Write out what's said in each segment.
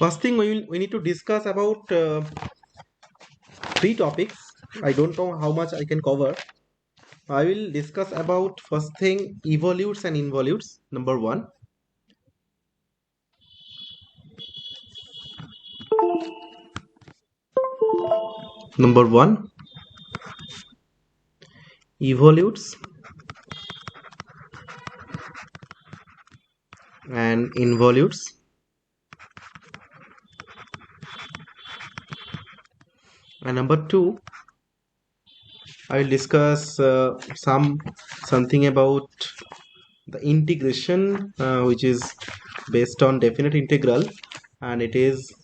First thing we need to discuss about three topics. I don't know how much I can cover. I will discuss about first thing evolutes and involutes. Number one. Number one, evolutes and involutes. And number two, I will discuss something about the integration, which is based on definite integral, and it is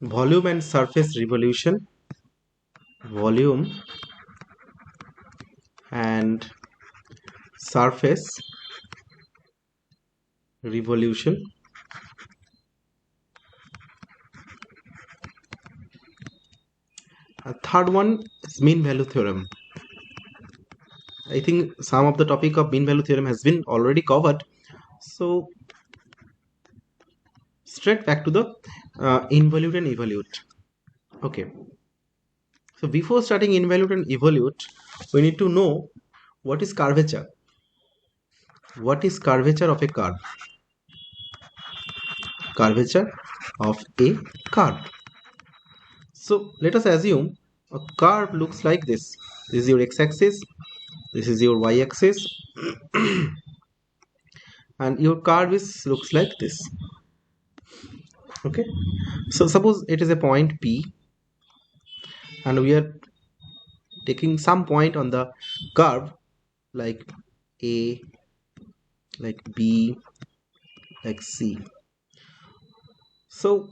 volume and surface revolution. Volume and surface revolution. A third one is mean value theorem. I think some of the topic of mean value theorem has been already covered. So straight back to the involute and evolute. Okay. So before starting involute and evolute, we need to know what is curvature. What is curvature of a curve? Curvature of a curve. So let us assume a curve looks like this. This is your x-axis. This is your y-axis. And your curve looks like this. Okay. So suppose it is a point P and we are taking some point on the curve like A, like B, like C. So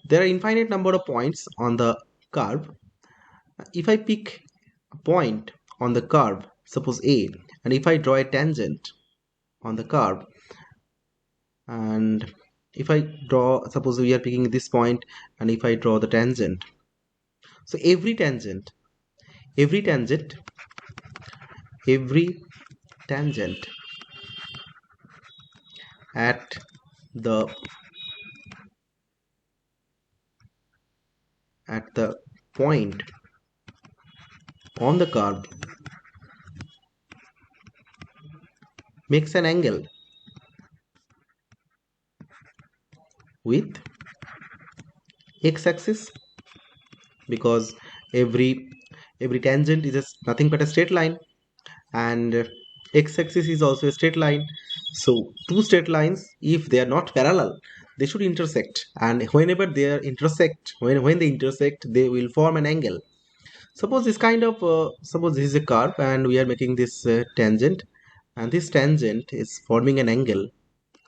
there are infinite number of points on the curve. If I pick a point on the curve, suppose A, and if I draw a tangent on the curve, and if I draw, suppose we are picking this point, and if I draw the tangent, so every tangent at the point on the curve makes an angle with x-axis, because every tangent is nothing but a straight line, and x-axis is also a straight line. So two straight lines, if they are not parallel, they should intersect, and whenever they intersect, when they intersect, they will form an angle. Suppose this kind of suppose this is a curve and we are making this tangent, and this tangent is forming an angle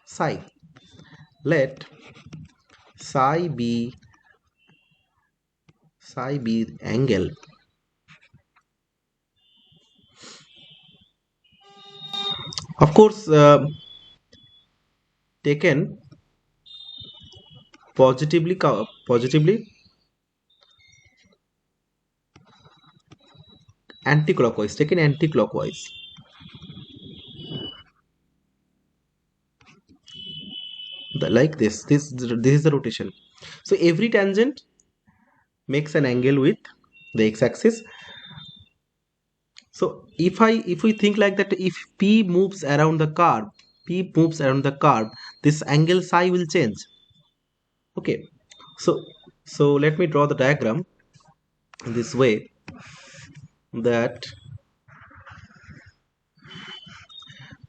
psi. Let psi be angle of course taken positively anti-clockwise, like this is the rotation. So every tangent makes an angle with the x-axis. So if we think like that, if p moves around the curve, this angle psi will change. Okay, so let me draw the diagram in this way, that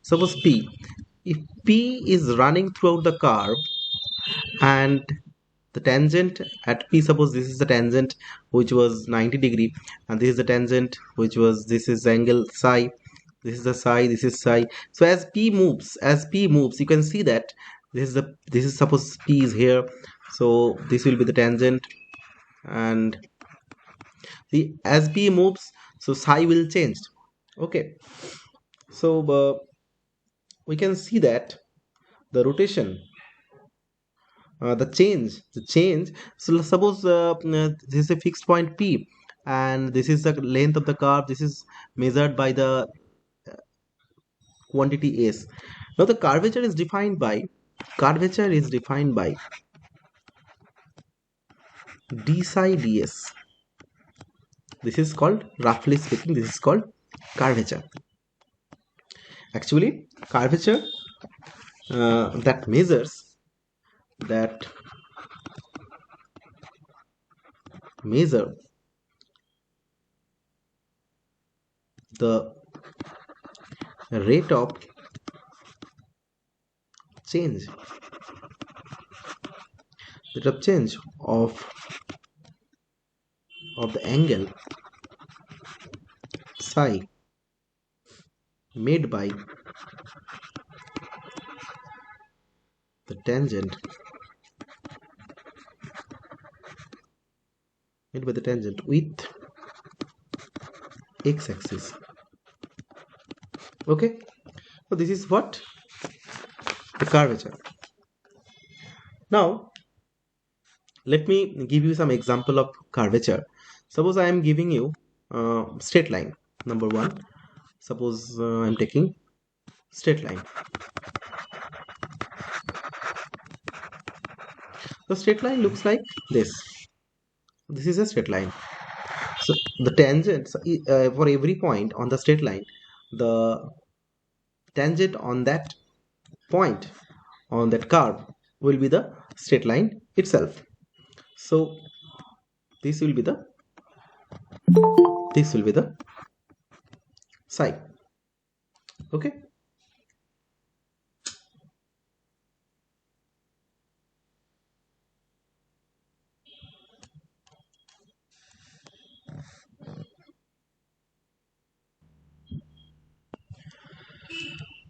suppose p, if p is running throughout the curve, and the tangent at p, suppose this is the tangent which was 90 degree, and this is the tangent which was, this is angle psi, this is the psi, this is psi. So as p moves, you can see that this is suppose p is here, so this will be the tangent, and the as p moves, so psi will change. Okay, so we can see that the rotation the change. So suppose this is a fixed point P, and this is the length of the curve. This is measured by the quantity S. Now the curvature is defined by d psi ds. This is called, roughly speaking, this is called curvature. Actually, curvature that measure the rate of change, of the angle psi made by the tangent with x-axis. Okay, so this is what the curvature. Now let me give you some example of curvature. Suppose I am giving you straight line. Number one, suppose I am taking straight line. The straight line looks like this. This is a straight line. So the tangent for every point on the straight line, the tangent on that point on that curve will be the straight line itself. So this will be the psi. Okay.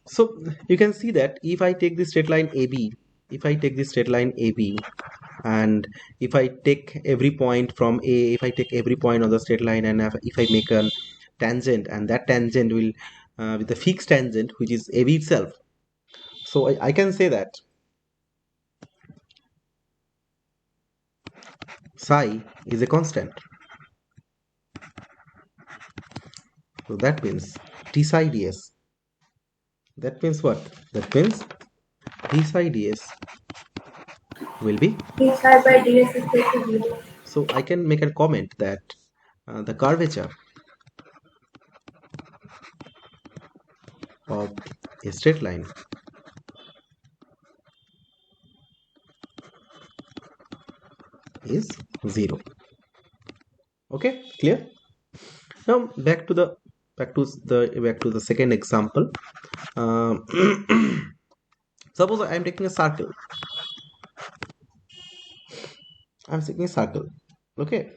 So you can see that if I take this straight line AB, and if I take every point from A, if I take every point on the straight line, and if I make a tangent, and that tangent will with the fixed tangent, which is AB itself. So I can say that psi is a constant. So that means d psi ds. That means what? That means d psi ds will be d psi by ds is equal to 0. So I can make a comment that the curvature of a straight line is 0. Okay, clear? Now back to the second example. Suppose I am taking a circle. I'm taking a circle. Okay.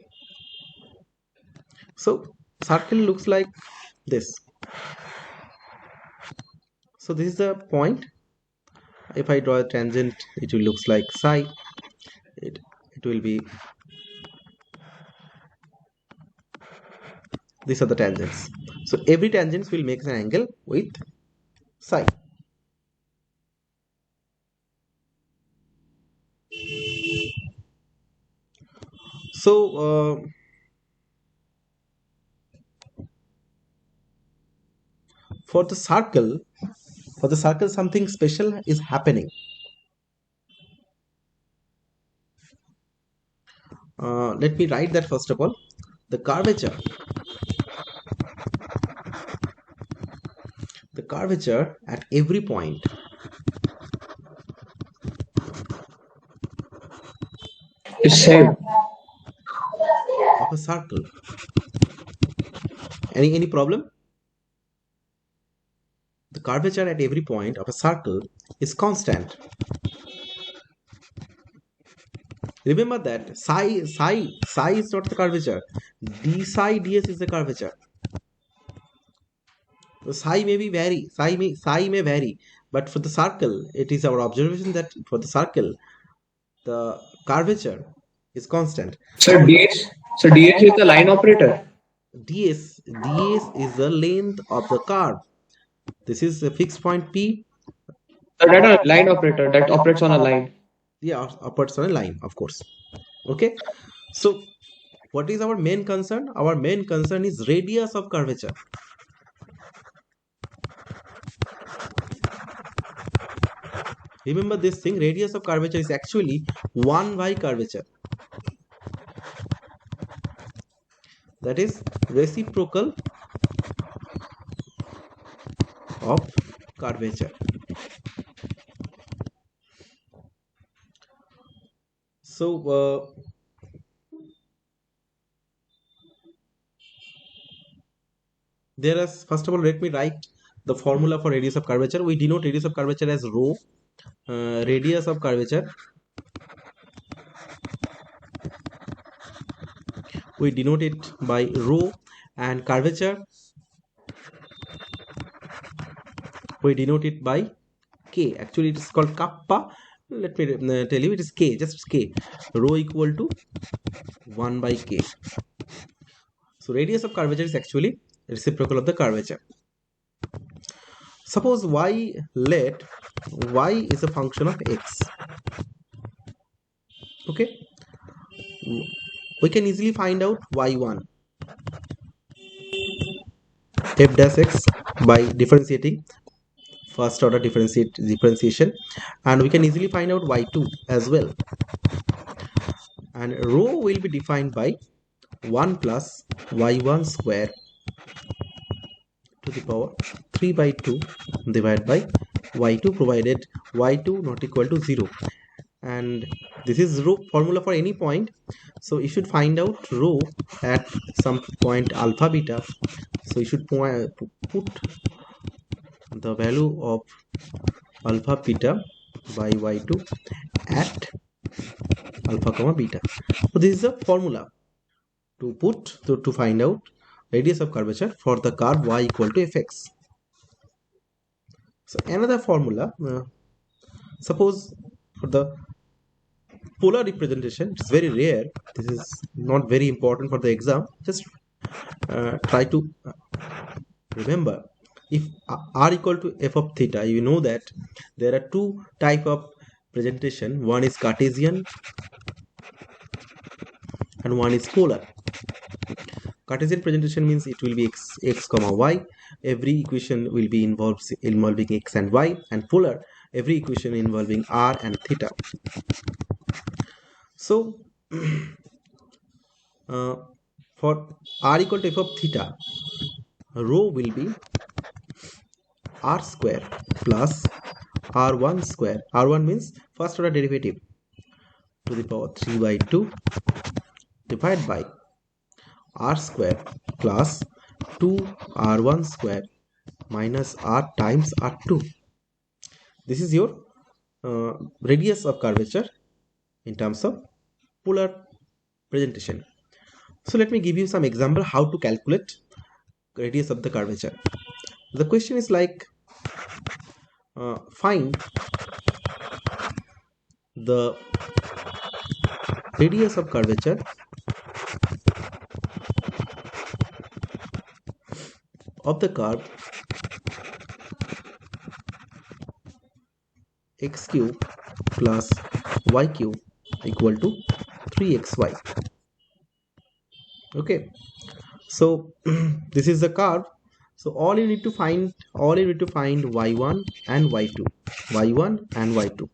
So circle looks like this. So this is the point. If I draw a tangent, it will looks like psi. It will be, these are the tangents. So every tangent will make an angle with psi. So for the circle something special is happening. Let me write that first of all. The curvature at every point Is same. of a circle. Any problem? The curvature at every point of a circle is constant. Remember that psi is not the curvature. D psi ds is the curvature. The psi may vary, but for the circle, it is our observation that for the circle, the curvature is constant. So ds is the line operator. ds is the length of the curve. This is a fixed point P. So that a line operator that operates on a line. Yeah, upwards on a line, of course. Okay, so what is our main concern? Our main concern is radius of curvature. Remember this thing, radius of curvature is actually 1 by curvature. That is reciprocal of curvature. So there is, first of all, let me write the formula for radius of curvature. We denote radius of curvature as rho. Radius of curvature, we denote it by rho, and curvature we denote it by k. Actually, it is called kappa. Let me tell you, it is k, just k. Rho equal to 1 by k. So radius of curvature is actually reciprocal of the curvature. Suppose let y is a function of x. Okay, we can easily find out y1 f dash x by differentiating first order differentiation, and we can easily find out y2 as well. And rho will be defined by 1 plus y1 square to the power 3 by 2 divided by y2, provided y2 not equal to 0. And this is rho formula for any point, so you should find out rho at some point alpha beta. So you should put the value of alpha beta by y2 at alpha comma beta. So this is a formula to find out radius of curvature for the curve y equal to fx. So another formula, suppose for the polar representation, it's very rare, this is not very important for the exam, just try to remember. If r equal to f of theta, you know that there are two type of presentation, one is Cartesian and one is polar. Cartesian presentation means it will be x comma y, every equation will be involving x and y, and polar, every equation involving r and theta. So for r equal to f of theta, rho will be r square plus r1 square. R1 means first order derivative to the power 3 by 2 divided by r square plus 2r1 square minus r times r2. This is your radius of curvature in terms of polar presentation. So let me give you some example how to calculate radius of the curvature. The question is like, find the radius of curvature of the curve x cube plus y cube equal to 3xy. Okay, so this is the curve. So all you need to find y1 and y2, y1 and y2.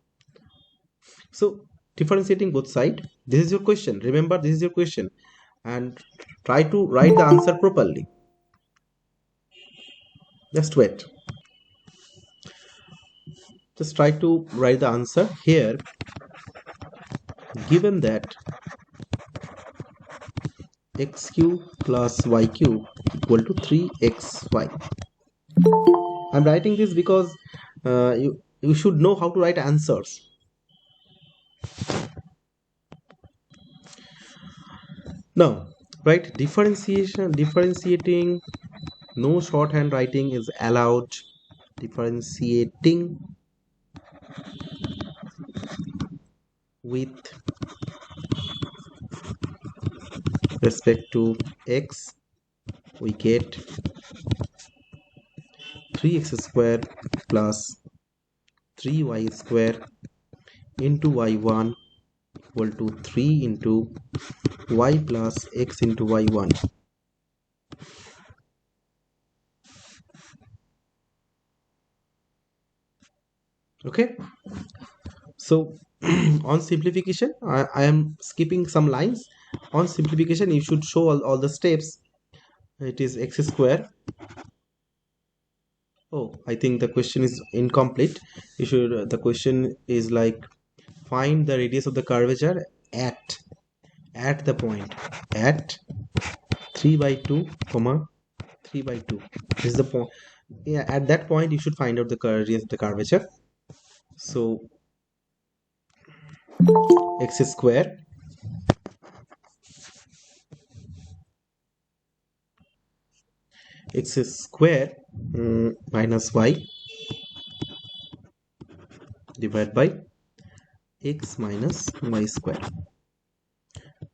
So differentiating both side, this is your question, remember this is your question, and try to write the answer properly. Just wait, just try to write the answer here. Given that x cube plus y cube equal to 3xy, I'm writing this because you should know how to write answers. Now, write differentiating, no shorthand writing is allowed. Differentiating with respect to x, we get 3x square plus 3y square into y1 equal to 3 into y plus x into y1. Okay, so on simplification, I am skipping some lines. On simplification, you should show all the steps. It is x square. Oh, I think the question is incomplete. You should the question is like, find the radius of the curvature at the point at 3 by 2 comma 3 by 2. This is the point. Yeah, at that point you should find out the radius of the curvature. So x square minus y divided by x minus y square,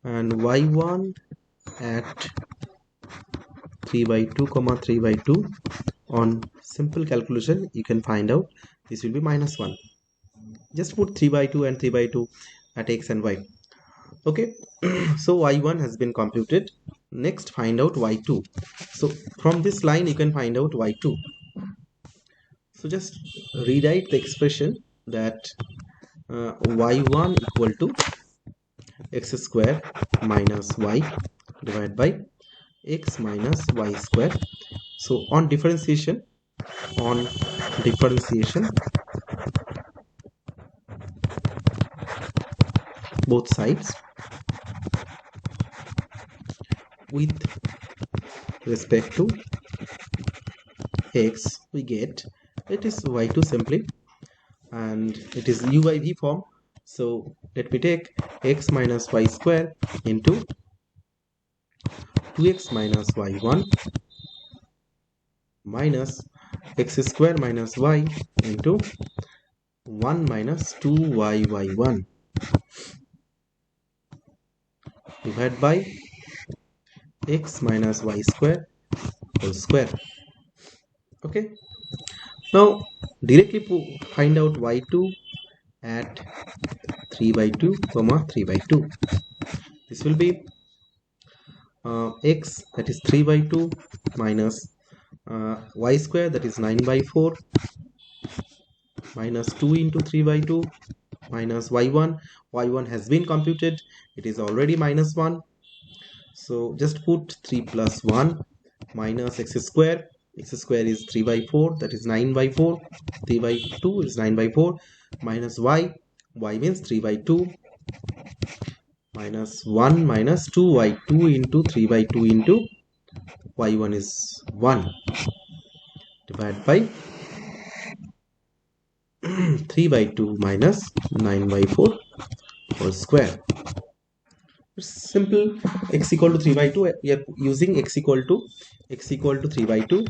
and y1 at 3 by 2 comma 3 by 2. On simple calculation you can find out this will be minus 1. Just put 3 by 2 and 3 by 2 at x and y. Okay, so y1 has been computed. Next, find out y2. So from this line you can find out y2. So just rewrite the expression that y1 equal to x square minus y divided by x minus y square. So on differentiation, both sides with respect to x, we get it is y2 simply, and it is u by v form. So let me take x minus y square into 2x minus y1 minus x square minus y into 1 minus 2y1 divided by x minus y square whole square. Okay, now directly find out y2 at 3 by 2 comma 3 by 2. This will be x, that is 3 by 2, minus y square, that is 9 by 4, minus 2 into 3 by 2, minus y1 has been computed, it is already minus 1. So just put 3 plus 1 minus x square is 3 by 4, that is 9 by 4, 3 by 2 is 9 by 4, minus y means 3 by 2, minus 1 minus 2y2 into 3 by 2 into y1 is 1 divided by 3 by 2 minus 9 by 4 whole square. It's simple. X equal to 3 by 2, we are using x equal to 3 by 2,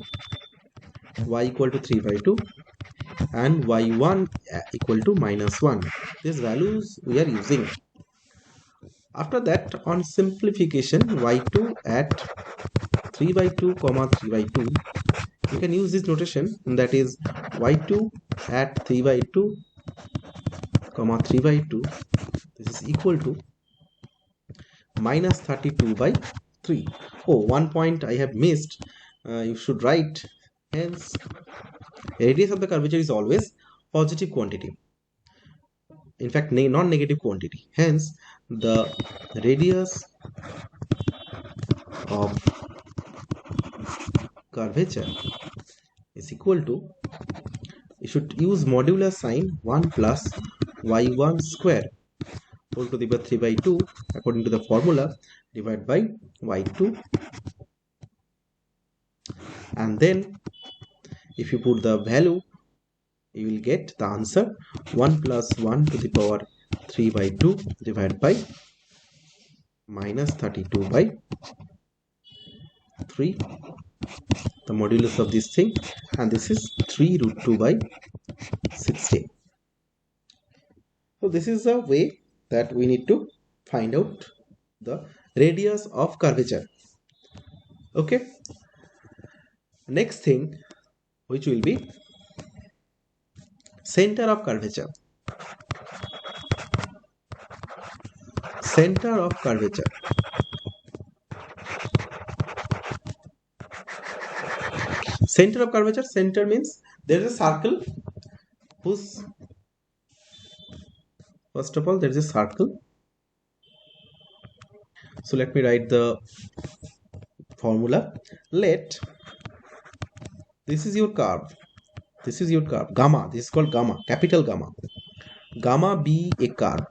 y equal to 3 by 2, and y1 equal to minus 1. These values we are using. After that, on simplification, y2 at 3 by 2 comma 3 by 2, you can use this notation, that is y2 at 3 by 2 comma 3 by 2, this is equal to minus 32 by 3. Oh, one point I have missed. You should write, hence radius of the curvature is always positive quantity, in fact non-negative quantity. Hence the radius of curvature is equal to, you should use modular sign, 1 plus y1 square whole to the power 3 by 2 according to the formula, divided by y2, and then if you put the value you will get the answer 1 plus 1 to the power 3 by 2 divided by minus 32 by 3, the modulus of this thing, and this is 3 root 2 by 16. So this is the way that we need to find out the radius of curvature. Okay, next thing, which will be center of curvature. center of curvature. Center of curvature, center means there is a circle whose, first of all, there is a circle. So let me write the formula. Let, this is your curve. This is your curve. Gamma. This is called gamma. Capital gamma. Gamma be a curve.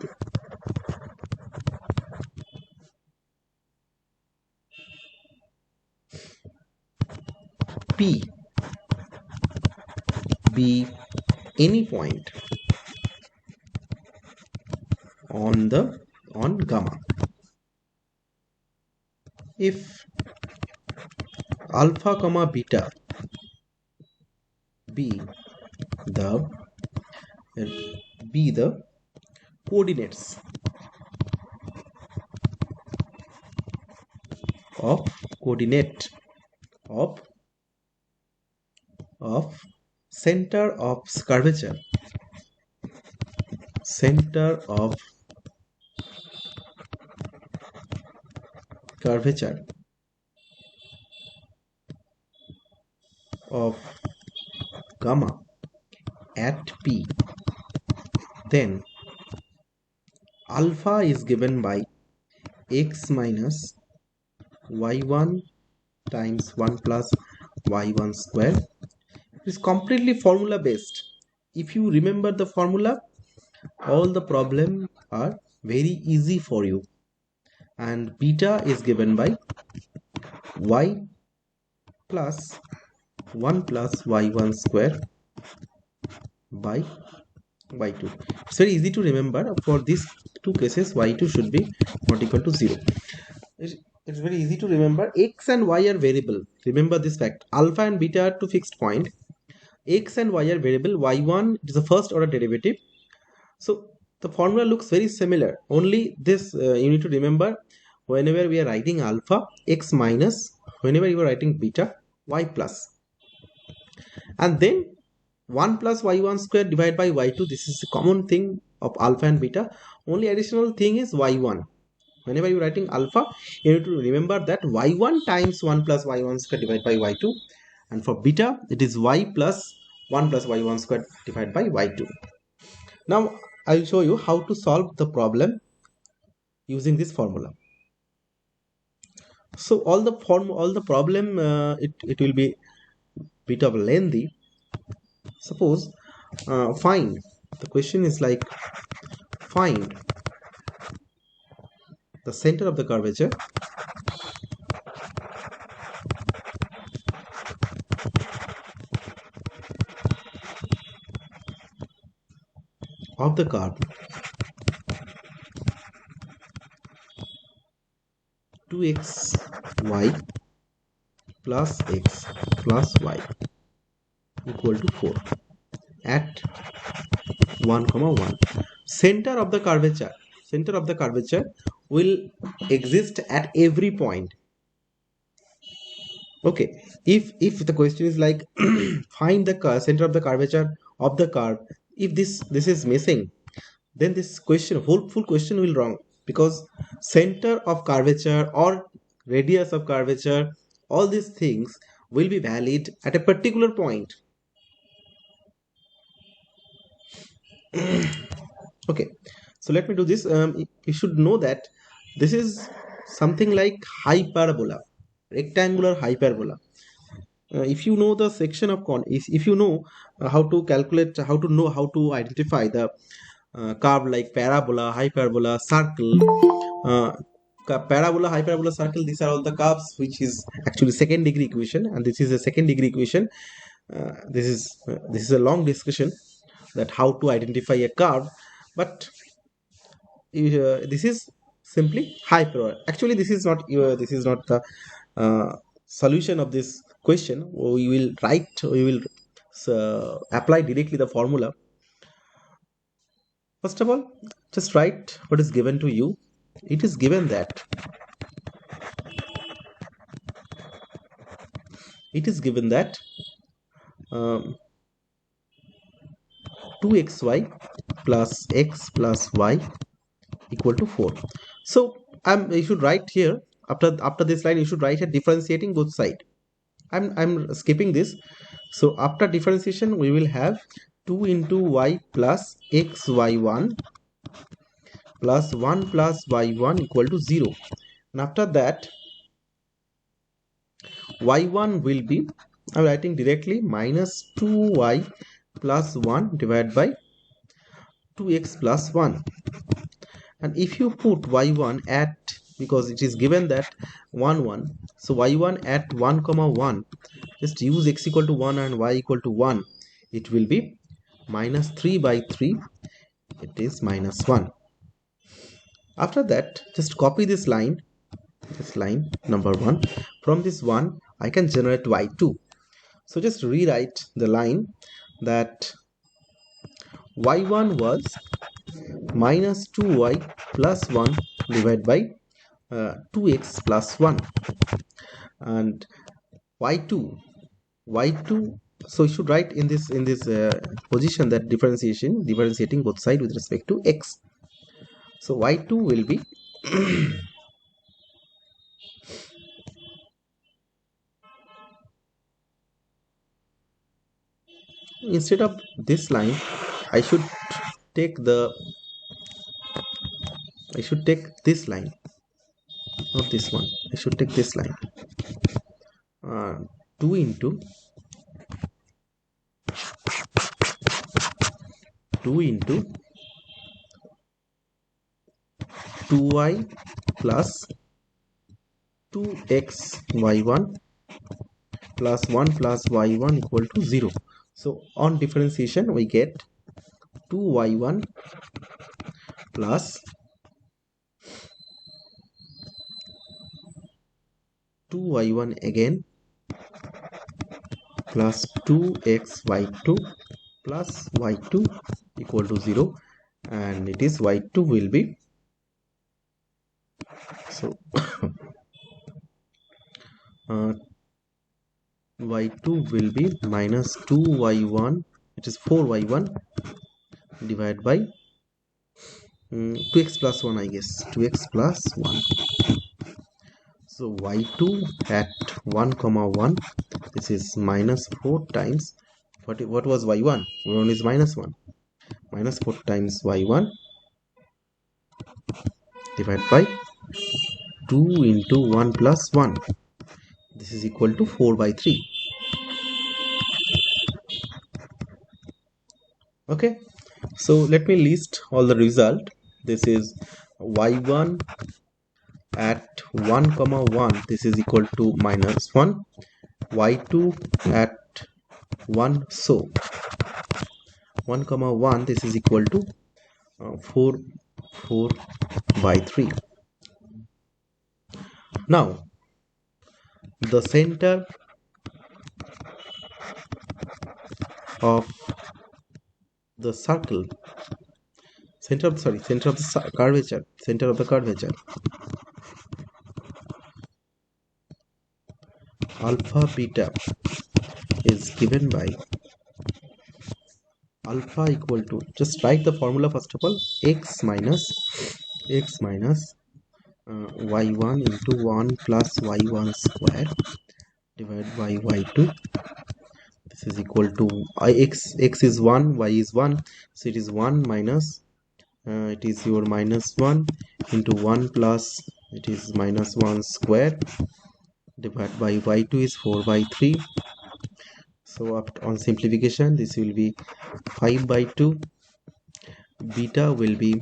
P be any point on gamma. If alpha comma beta be the coordinates of of center of curvature, center of curvature of gamma at P, then alpha is given by x minus y1 times 1 plus y1 square. It is completely formula based. If you remember the formula, all the problems are very easy for you. And beta is given by y plus 1 plus y1 square by y2. It's very easy to remember. For these two cases, y2 should be not equal to 0. It's very easy to remember. X and y are variable. Remember this fact. Alpha and beta are two fixed point. X and y are variable. y1 is the first order derivative. So the formula looks very similar. Only this you need to remember, whenever we are writing alpha, x minus, whenever you are writing beta, y plus. And then 1 plus y1 square divided by y2. This is a common thing of alpha and beta. Only additional thing is y1. Whenever you are writing alpha, you need to remember that y1 times 1 plus y1 square divided by y2. And for beta, it is y plus 1 plus y1 square divided by y2. Now, I will show you how to solve the problem using this formula. So all the problem, it will be bit of lengthy. Suppose find, the question is like, find the center of the curvature of the curve 2xy plus x plus y equal to 4 at 1 comma 1. Center of the curvature will exist at every point. Okay, if the question is like find the center of the curvature of the curve, if this is missing, then this question, full question will wrong, because center of curvature or radius of curvature, all these things will be valid at a particular point. Okay, so let me do this. You should know that this is something like hyperbola, rectangular hyperbola. If you know the section of if you know how to calculate, how to identify the curve like parabola, hyperbola, circle, parabola, hyperbola, circle, these are all the curves which is actually second degree equation, and this is a second degree equation. This is a long discussion that how to identify a curve, but this is simply hyperbola. Actually, this is not the solution of this question. We will apply directly the formula. First of all, just write what is given to you. It is given that um, 2xy plus x plus y equal to 4. So you should write here, after this line you should write here differentiating both side. I'm skipping this. So after differentiation we will have 2 into y plus xy1 plus 1 plus y1 equal to 0. And after that y1 will be, I'm writing directly, minus 2y plus 1 divided by 2x plus 1. And if you put y1 at, because it is given that 1 1, so y1 at 1 comma 1, just use x equal to 1 and y equal to 1, it will be minus 3 by 3, it is minus 1. After that just copy this line number 1. From this 1 I can generate y2. So just rewrite the line that y1 was minus 2y plus 1 divided by 2x plus 1, and y2, so you should write in this position that differentiating both sides with respect to x. So y2 will be instead of this line I should take this line, not this one. I should take this line, 2 into 2y plus 2xy1 plus 1 plus y1 equal to 0. So on differentiation we get 2y1 plus 2y1 again plus 2xy2 plus y2 equal to 0, and it is y2 will be, so y2 will be minus 2y1, it is 4y1 divided by 2x plus 1, I guess 2x plus 1. So y2 at 1 comma 1, this is minus 4 times, what was y1? y1 is minus 1, minus 4 times y1 divided by 2 into 1 plus 1, this is equal to 4 by 3. Okay, so let me list all the result. This is y1 at 1 comma 1, this is equal to minus 1, y2 at 1, so 1 comma 1, this is equal to 4 by 3. Now the center of the circle, center of the curvature alpha beta is given by alpha equal to, just write the formula first of all, x minus y1 into 1 plus y1 square divided by y2, this is equal to x is 1, y is 1, so it is 1 minus it is your minus 1 into 1 plus, it is minus 1 square divided by y2 is 4 by 3. So on simplification this will be 5 by 2, beta will be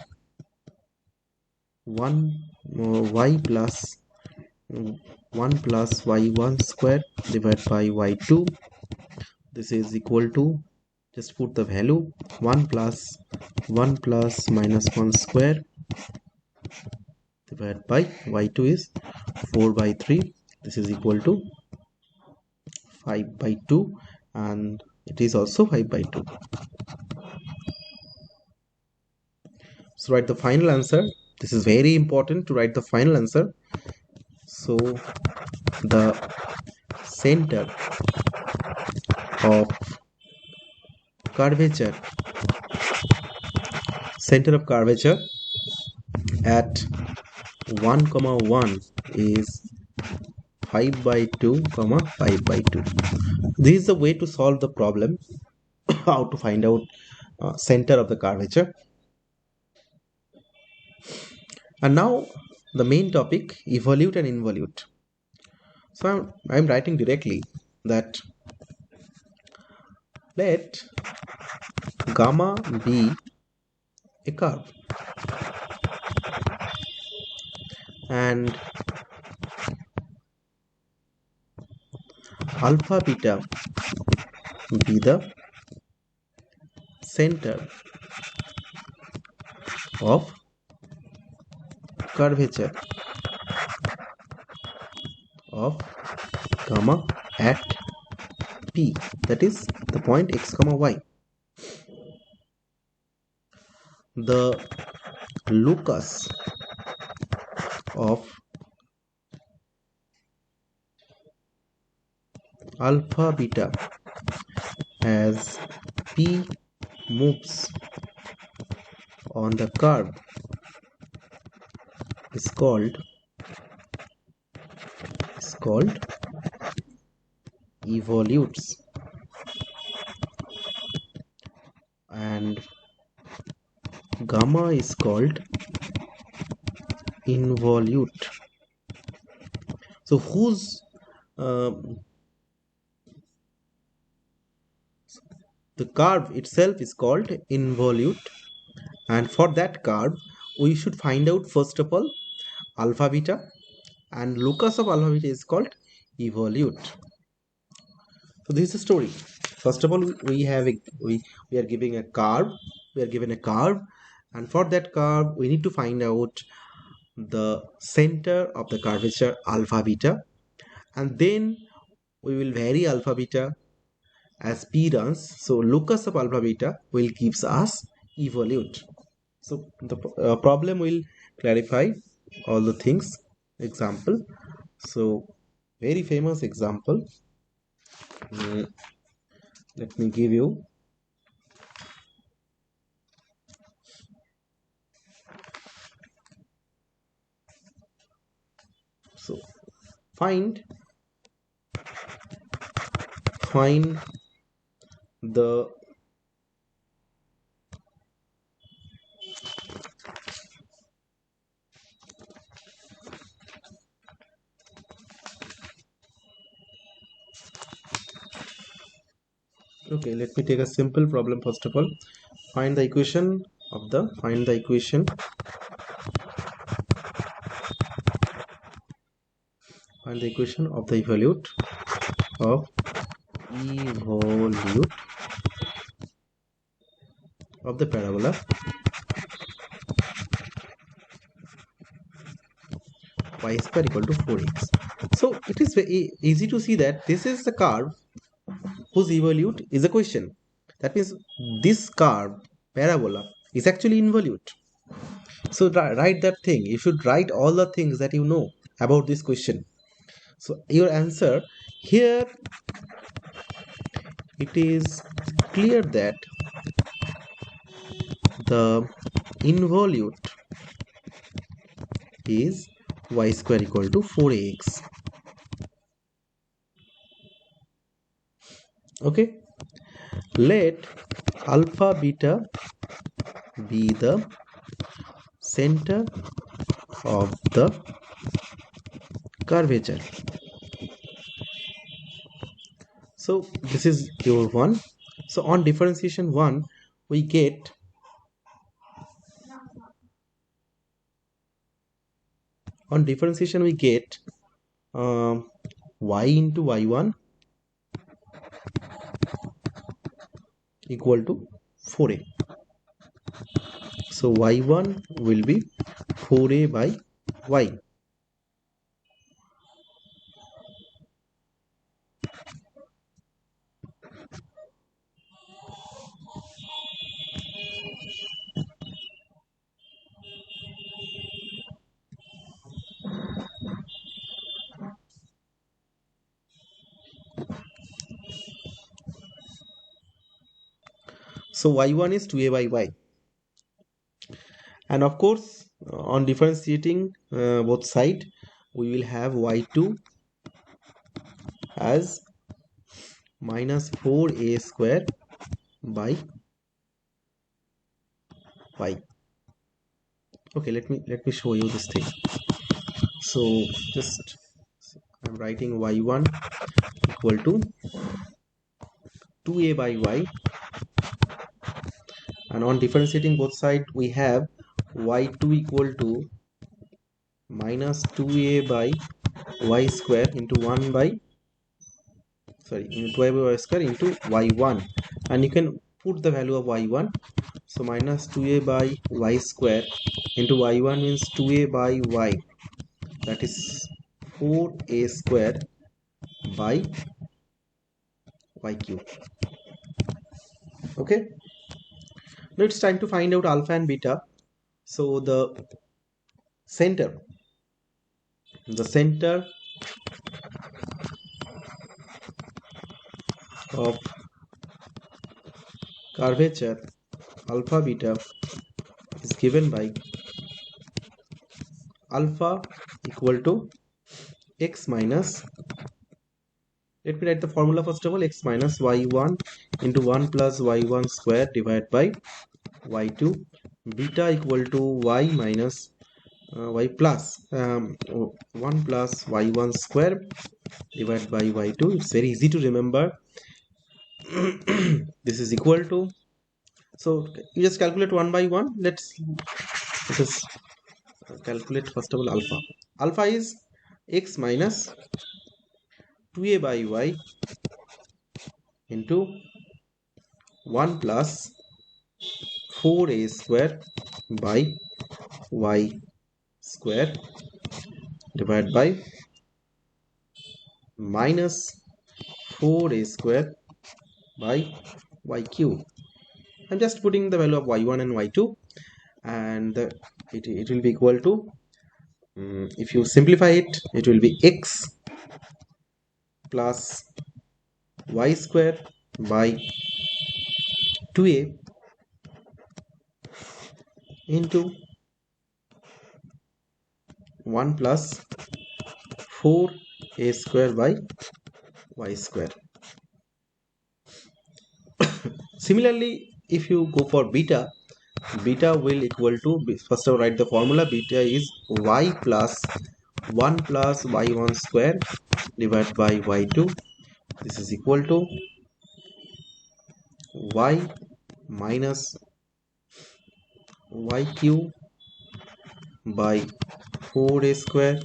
1 y plus 1 plus y1 square divided by y2, this is equal to, just put the value, 1 plus minus 1 square divided by y2 is 4 by 3, this is equal to 5 by 2, and it is also 5 by 2. So write the final answer. This is very important to write the final answer. So the center of curvature at 1 comma 1 is 5 by 2 comma 5 by 2. This is the way to solve the problem how to find out center of the curvature. And now the main topic, evolute and involute. So I'm writing directly that let gamma be a curve and alpha beta be the center of curvature of gamma at P, that is the point x comma y. The locus of alpha beta as P moves on the curve is called evolutes, and gamma is called involute. So whose uh, the curve itself is called involute, and for that curve we should find out first of all alpha beta, and locus of alpha beta is called evolute. So this is the story. First of all, we are giving a curve. We are given a curve, and for that curve, we need to find out the center of the curvature alpha beta, and then we will vary alpha beta as p runs. So locus of alpha beta will gives us evolute. So the problem will clarify all the things. Example. So very famous example. Mm, let me give you. So find the okay, let me take a simple problem first of all. Find the equation of the evolute of evolute of the parabola y square equal to 4x. So it is very easy to see that this is the curve whose evolute is a question. That means this curve parabola is actually involute. So write that thing. You should write all the things that you know about this question. So your answer here, it is clear that the involute is y square equal to 4ax. Okay, let alpha beta be the center of the curvature. So this is your one. So on differentiation 1 we get y into y1 equal to 4a. So y1 will be 4a by y. So y1 is 2a by y. And of course, on differentiating both side, we will have y2 as minus 4a square by y. Okay, let me show you this thing. So just I'm writing y1 equal to 2a by y, and on differentiating both sides we have y2 equal to minus 2a by y square into 1 by into 2a by y square into y1, and you can put the value of y1. So minus 2a by y square into y1 means 2a by y, that is 4a square by y cube. Okay, now it's time to find out alpha and beta. So center the center of curvature alpha beta is given by alpha equal to x minus, let me write the formula first of all, x minus y1 into 1 plus y1 square divided by y2, beta equal to y minus y plus 1 plus y1 square divided by y2. It's very easy to remember. This is equal to, so you just calculate one by one. Let us calculate first of all alpha. Alpha is x minus 2a by y into 1 plus 4a square by y square divided by minus 4a square by y cube. I'm just putting the value of y1 and y2, and it will be equal to, if you simplify it, it will be x plus y square by 2a into 1 plus 4a square by y square. Similarly, if you go for beta, beta will equal to, first of all write the formula, beta is y plus 1 plus y1 square divided by y2. This is equal to y minus y cube by 4a square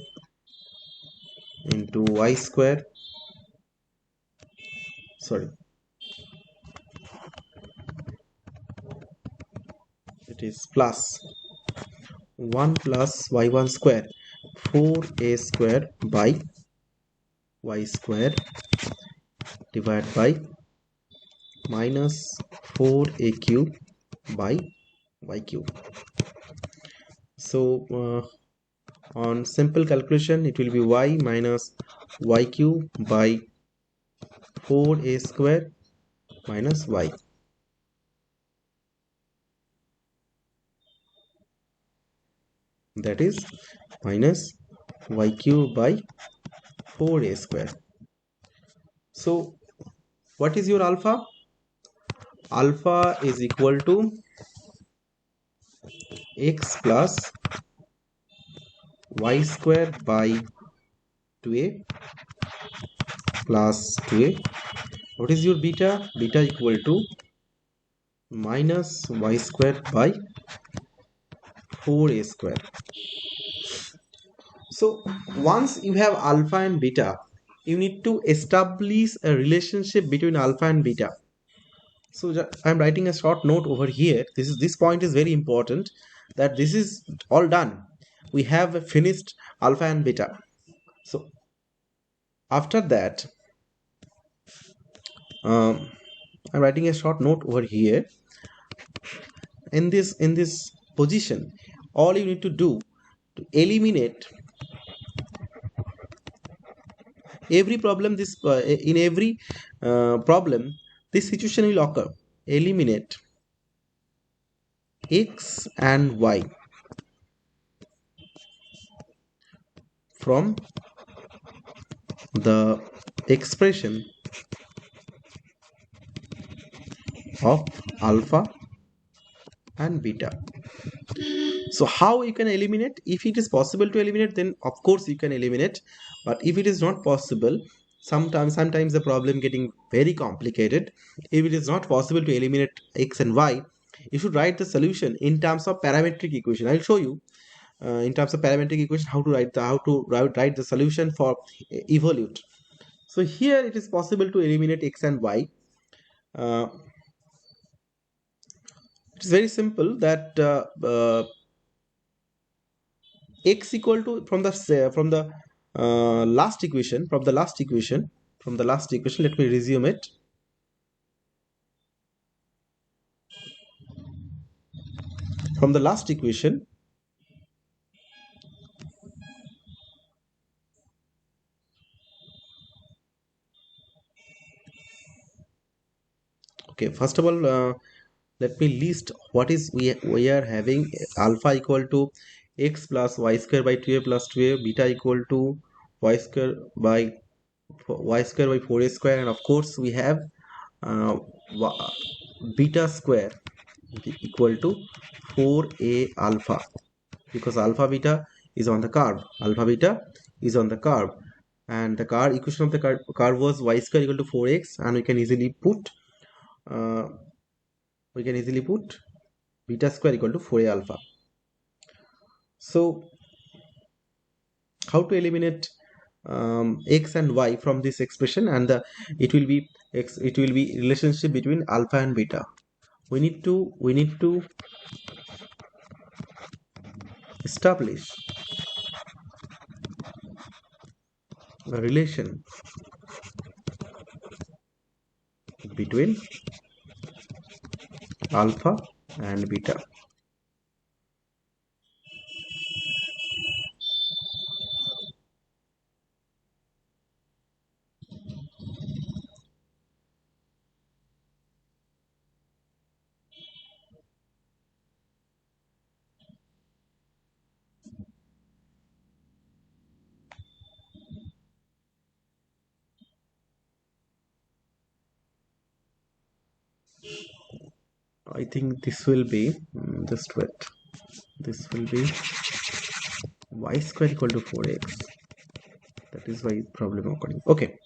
into y square, sorry, it is plus 1 plus y1 square 4a square by y square divided by minus 4a cube by y cube. So on simple calculation, it will be y minus y cube by 4a square minus y. That is minus y cube by 4a square. So what is your alpha? Alpha is equal to x plus y square by 2a plus 2a. What is your beta? Beta equal to minus y square by 4a square. So once you have alpha and beta, you need to establish a relationship between alpha and beta. So I'm writing a short note over here. This point is very important, that this is all done. We have finished alpha and beta. So after that, I'm writing a short note over here. In this position, all you need to do to eliminate every problem, this in every problem this situation will occur. Eliminate x and y. from the expression of alpha and beta. So how you can eliminate? If it is possible to eliminate, then of course you can eliminate. But if it is not possible, sometimes the problem getting very complicated. If it is not possible to eliminate x and y, you should write the solution in terms of parametric equation. I'll show you in terms of parametric equation how to write the solution for evolute. So here it is possible to eliminate x and y. Uh, it's very simple that x equal to from the last equation, let me resume it. From the last equation, okay, first of all, let me list what is we are having. Alpha equal to x plus y square by 2a plus 2a, beta equal to y square by 4a square, and of course we have uh, beta square equal to 4a alpha, because alpha beta is on the curve. And the curve equation of the curve was y square equal to 4x, and uh, we can easily put beta square equal to 4a alpha. So how to eliminate x and y from this expression, and it will be relationship between alpha and beta. We need to establish a relation between alpha and beta. I think this will be just wait. This will be y square equal to 4x. That is why problem occurring. Okay,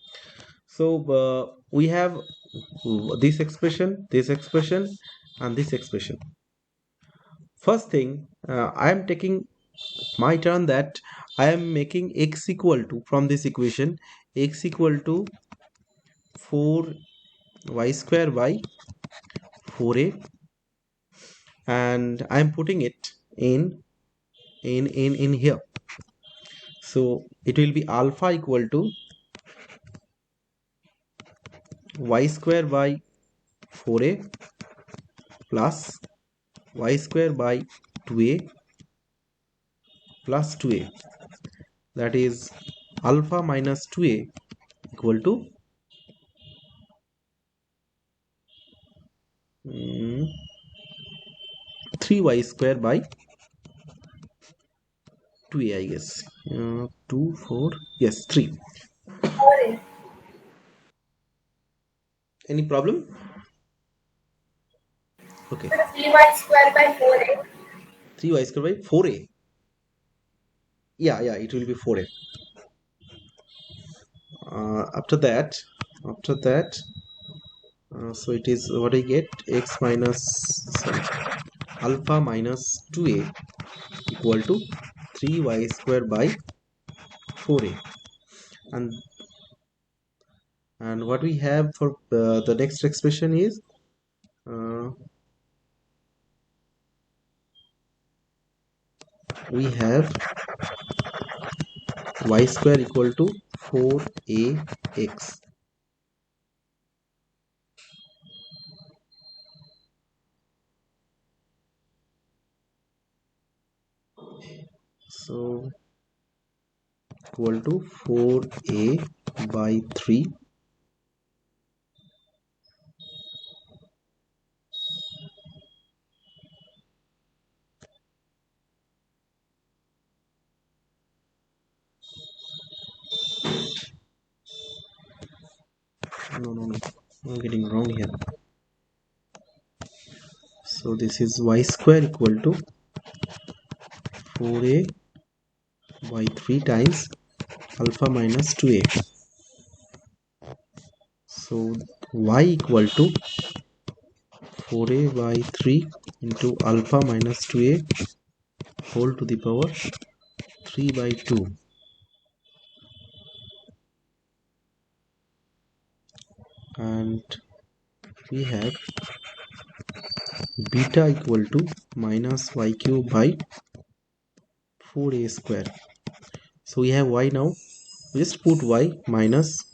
so we have this expression, and this expression. First thing, I am taking my turn that I am making x equal to, from this equation, x equal to 4 y square by 4a, and I am putting it in here. So it will be alpha equal to y square by 4a plus y square by 2a plus 2a, that is alpha minus 2a equal to 3y square by 2a, I guess. 2 4, yes, 3. Any problem? Okay, 3y square by 4a. 3y square by 4a. Yeah, it will be 4a. After that, so it is what I get, x minus, sorry, alpha minus 2a equal to 3y square by 4a. and and what we have for the next expression is we have y square equal to 4ax. So equal to 4a by 3. No. I'm getting wrong here. So this is y square equal to 4a by 3 times alpha minus 2a. So y equal to 4a by 3 into alpha minus 2a whole to the power 3 by 2, and we have beta equal to minus y cube by 4a square. So we have y now. We just put y minus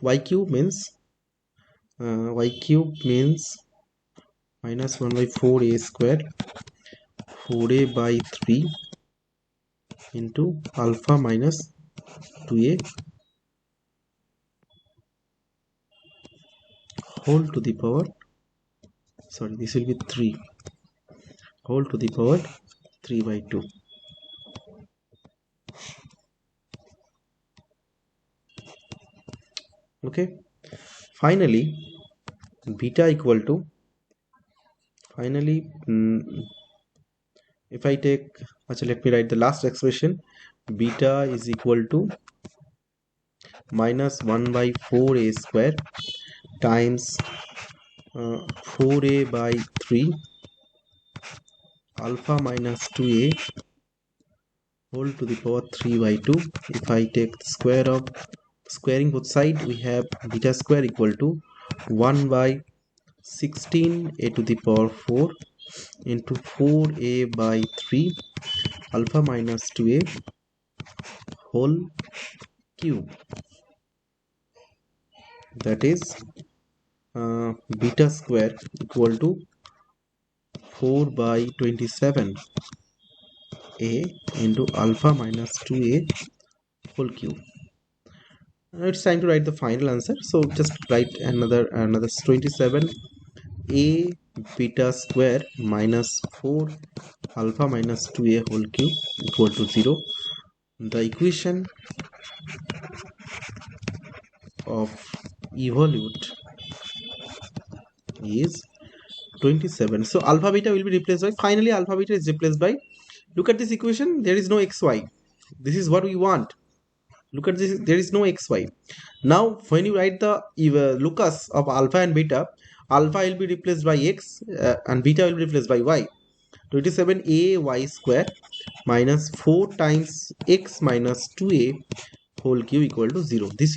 y cube means minus 1 by 4a square, 4a by 3 into alpha minus 2a whole to the power, sorry, this will be 3 whole to the power 3 by 2. Okay, finally beta equal to, if I take, actually let me write the last expression. Beta is equal to minus 1 by 4a square times 4a by 3 alpha minus 2a whole to the power 3 by 2. If I take the square of squaring both sides, we have beta square equal to 1 by 16a to the power 4 into 4a by 3 alpha minus 2a whole cube. That is beta square equal to 4 by 27a into alpha minus 2a whole cube. Now it's time to write the final answer. So just write another 27a beta square minus 4 alpha minus 2a whole cube equal to 0. The equation of evolute is 27. So alpha beta will be replaced by, finally alpha beta is replaced by, look at this equation, there is no xy. This is what we want. Look at this, there is no xy. Now when you write the locus of alpha and beta, alpha will be replaced by x and beta will be replaced by y. 27a y square minus 4 times x minus 2a whole cube equal to 0. This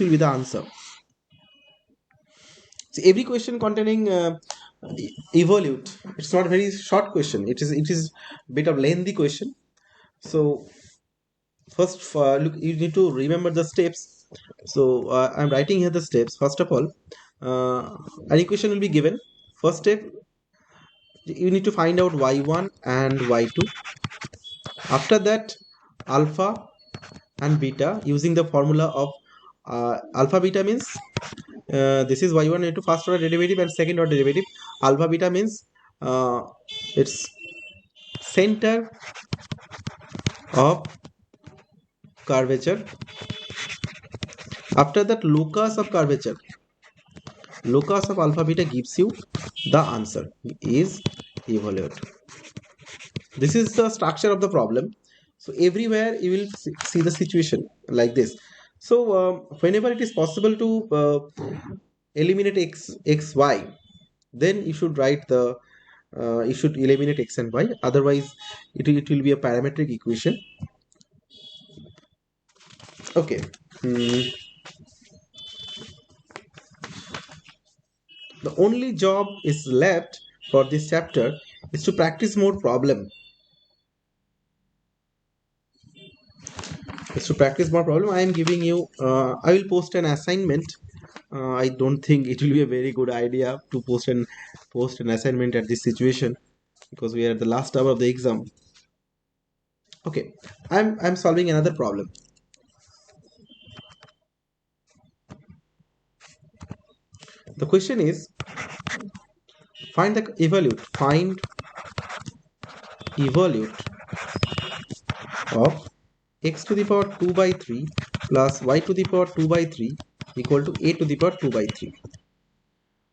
will be the answer. So every question containing evolute, it's not very short question, it is bit of lengthy question. So first look, you need to remember the steps. So I'm writing here the steps. First of all, an equation will be given. First step, you need to find out y1 and y2. After that, alpha and beta using the formula of alpha beta means this is y1 into first order derivative and second order derivative. Alpha beta means its center of curvature. After that, locus of curvature, locus of alpha beta gives you the answer is evolute. This is the structure of the problem. So everywhere you will see the situation like this. So whenever it is possible to eliminate xy, then you should write the you should eliminate x and y, otherwise it will be a parametric equation. Okay. The only job is left for this chapter is to practice more problem. I am giving you, I will post an assignment. I don't think it will be a very good idea to post an assignment at this situation, because we are at the last hour of the exam. Okay, I'm solving another problem. The question is, find evolute of x to the power 2 by 3 plus y to the power 2 by 3 equal to a to the power 2 by 3.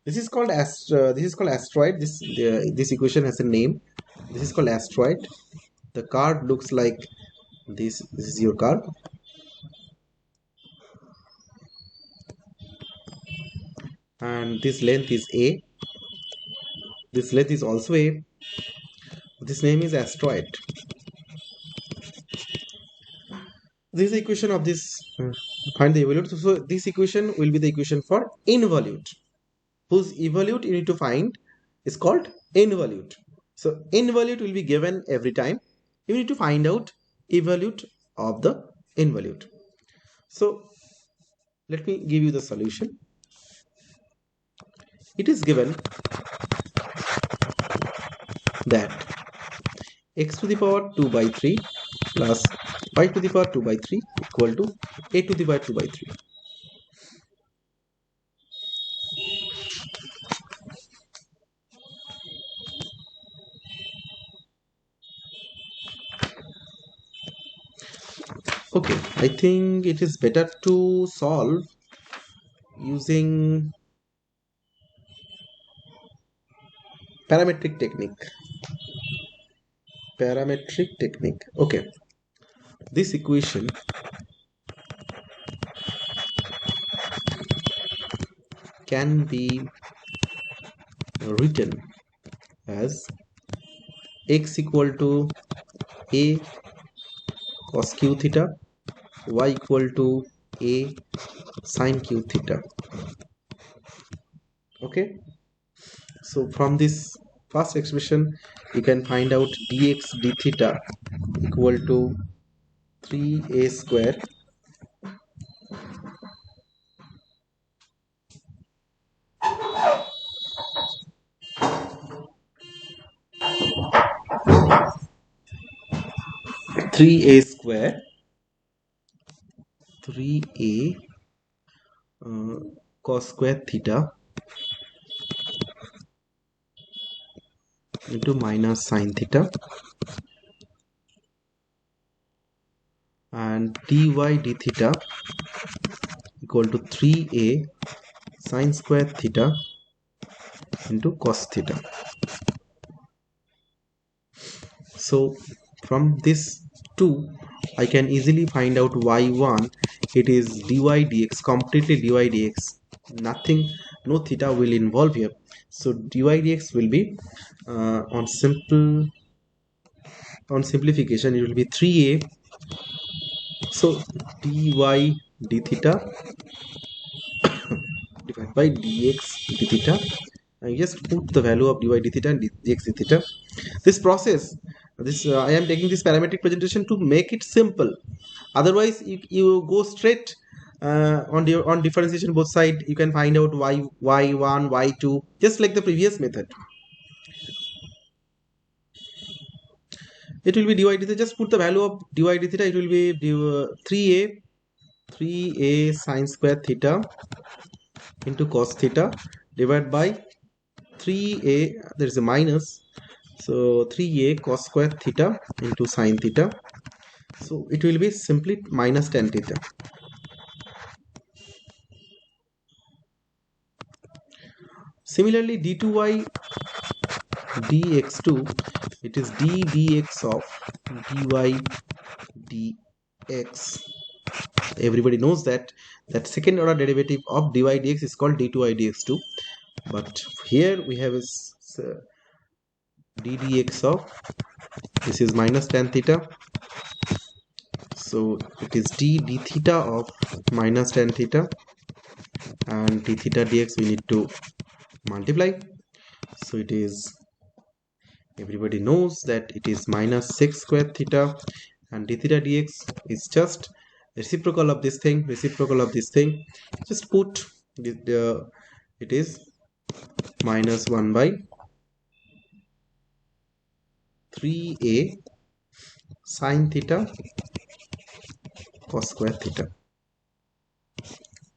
This is called asteroid. This equation has a name. This is called asteroid. The curve looks like this. This is your curve, and this length is a. This length is also a. This name is asteroid. This is the equation of this. Find the evolute. So this equation will be the equation for involute. Whose evolute you need to find is called involute. So involute will be given every time. You need to find out evolute of the involute. So let me give you the solution. It is given that x to the power 2 by 3 plus y to the power 2 by 3 equal to a to the power 2 by 3. Okay, I think it is better to solve using parametric technique. Okay, this equation can be written as x equal to a cos q theta, y equal to a sin q theta. Okay, so from this first expression you can find out dx d theta equal to 3a square a square 3a cos square theta into minus sin theta, and dy d theta equal to 3a sin square theta into cos theta. So from this 2 I can easily find out y1. It is dy dx, completely dy dx, nothing, no theta will involve here. So dy dx will be on simplification it will be 3a. So dy d theta divided by dx d theta. I just put the value of dy d theta and dx d theta. This process, I am taking this parametric presentation to make it simple. Otherwise you go straight on differentiation both side. You can find out y1 y2 just like the previous method. It will be dy d theta. Just put the value of dy d theta. It will be 3a sin square theta into cos theta divided by 3a, there is a minus, so 3a cos square theta into sin theta. So it will be simply minus tan theta. Similarly d2y dx2, it is d dx of dy dx. Everybody knows that second order derivative of dy dx is called d2y dx2, but here we have is d dx of, this is minus tan theta, so it is d theta of minus tan theta, and d theta dx we need to multiply. So it is, everybody knows that it is minus 6 square theta, and d theta dx is just reciprocal of this thing, just put it is minus 1 by 3a sin theta cos square theta.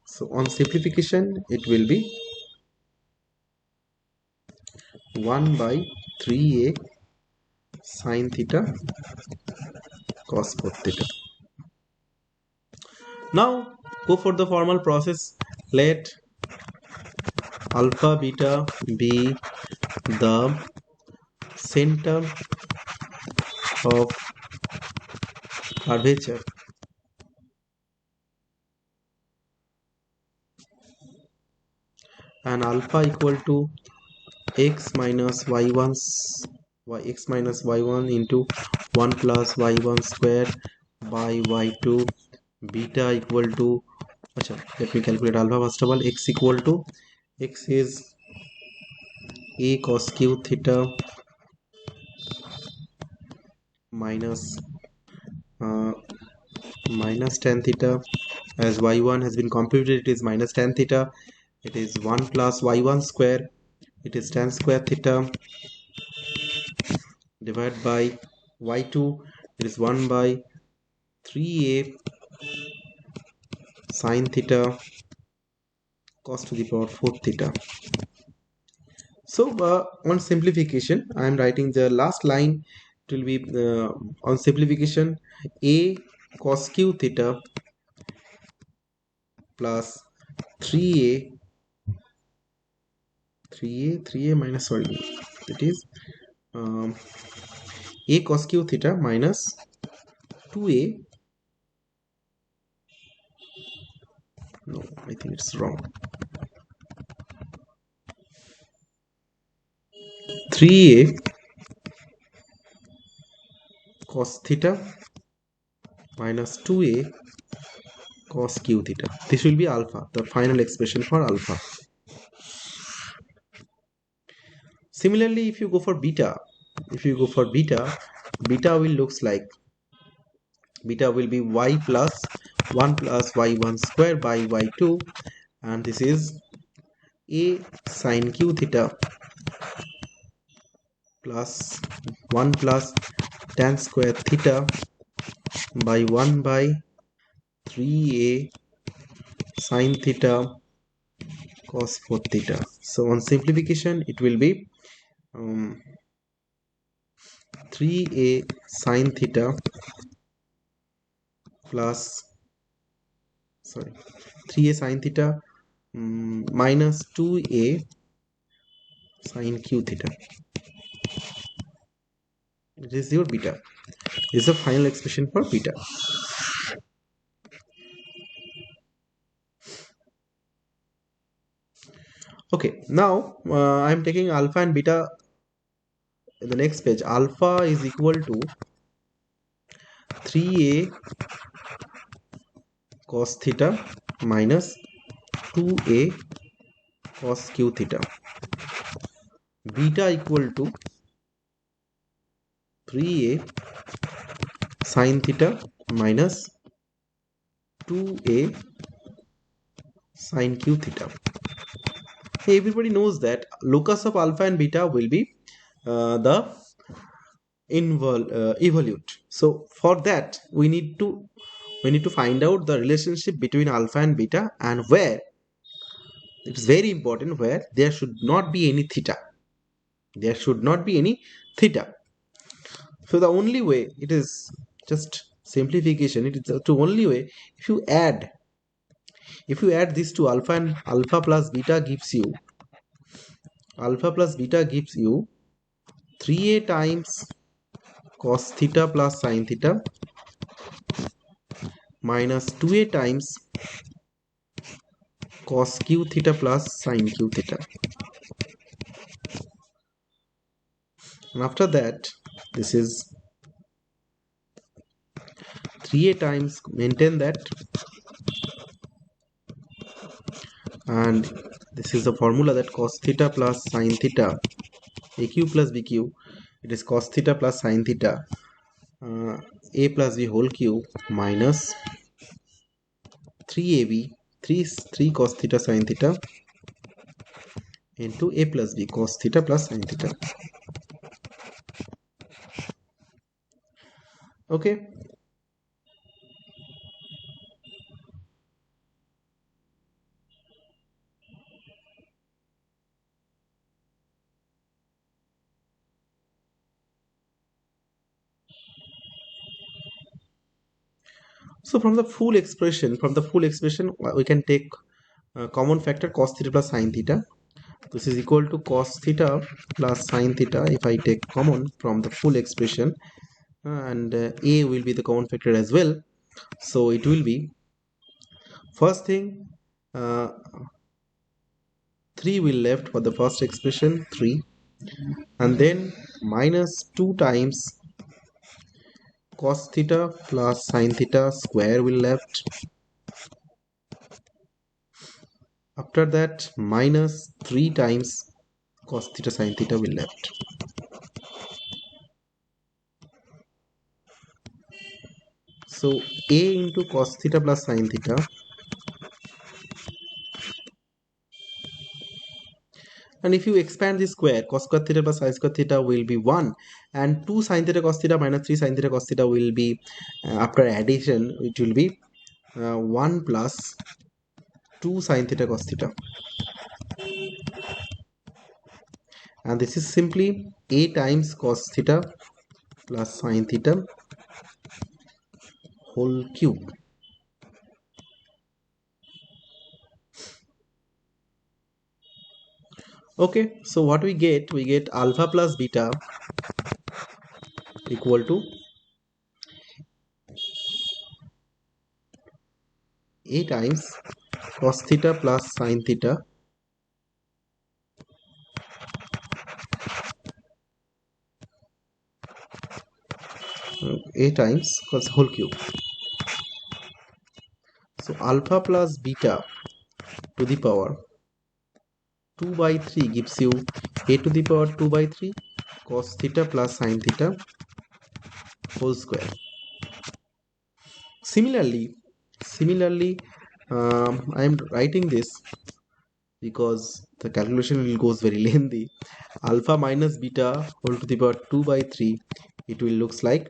So on simplification it will be 1 by 3a sin theta cos 4 theta. Now go for the formal process Let alpha beta be the center of curvature and alpha equal to x minus y1 x minus y1 into 1 plus y1 square by y2 beta equal to let me calculate alpha first of all. X equal to x is a cos q theta minus uh, minus tan theta. As y1 has been computed, it is minus tan theta. It is 1 plus y1 square, it is tan square theta, divided by y2, it is 1 by 3a sine theta cos to the power 4 theta. So on simplification, I am writing the last line. It will be on simplification, a cos q theta plus 3a 3a minus, sorry, it is um, a cos q theta minus 2a, no, I think it's wrong, 3a cos theta minus 2a cos q theta. This will be alpha, the final expression for alpha. Similarly, if you go for beta, beta will looks like, beta will be y plus 1 plus y1 square by y2, and this is a sine q theta plus 1 plus tan square theta by 1 by 3a sine theta cos 4 theta. So on simplification, it will be 3a sine theta plus, sorry, 3a sine theta minus 2a sine q theta. It is your beta. This is the final expression for beta. Okay, now I'm taking alpha and beta in the next page. Alpha is equal to 3a cos theta minus 2a cos q theta. Beta equal to 3a sin theta minus 2a sin q theta. Hey, everybody knows that locus of alpha and beta will be the evolute. So for that we need to find out the relationship between alpha and beta, and where it is very important, where there should not be any theta. There should not be any theta. So the only way, it is just simplification. It is the only way. If you add these two, alpha and alpha plus beta gives you, 3a times cos theta plus sin theta minus 2a times cos q theta plus sin q theta. And after that, this is 3a times, maintain that, and this is the formula that cos theta plus sin theta, aq plus bq, it is cos theta plus sin theta, a plus b whole cube minus 3ab, 3 cos theta sin theta into a plus b cos theta plus sin theta. Okay, so from the full expression we can take common factor cos theta plus sin theta. This is equal to cos theta plus sin theta if I take common from the full expression, and a will be the common factor as well. So it will be, first thing, uh, 3 will left for the first expression, 3, and then minus 2 times cos theta plus sin theta square will left. After that, minus 3 times cos theta sin theta will left. So a into cos theta plus sin theta, and if you expand the square, cos square theta plus sin square theta will be 1, and 2 sin theta cos theta minus 3 sin theta cos theta will be, after addition it will be 1 plus 2 sin theta cos theta, and this is simply a times cos theta plus sin theta whole cube. Okay, so what we get? We get alpha plus beta equal to a times cos theta plus sin theta a times cos whole cube. So alpha plus beta to the power 2 by 3 gives you a to the power 2 by 3 cos theta plus sin theta whole square. Similarly, I am writing this because the calculation will goes very lengthy. Alpha minus beta whole to the power 2 by 3, it will looks like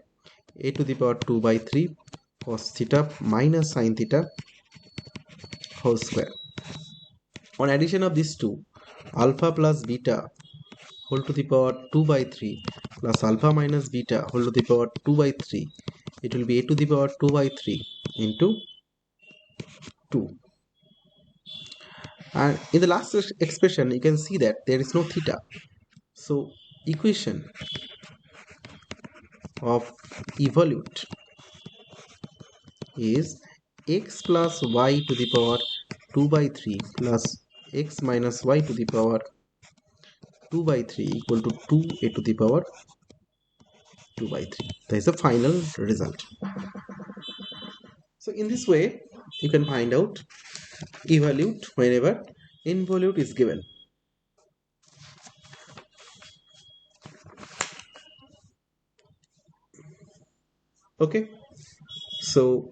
a to the power 2 by 3 cos theta minus sin theta whole square. On addition of these two, alpha plus beta whole to the power 2 by 3 plus alpha minus beta whole to the power 2 by 3, it will be a to the power 2 by 3 into 2. And in the last expression you can see that there is no theta, so equation of evolute is x plus y to the power 2 by 3 plus x minus y to the power 2 by 3 equal to 2a to the power 2 by 3. That is the final result. So in this way you can find out evolute whenever involute is given. Okay, so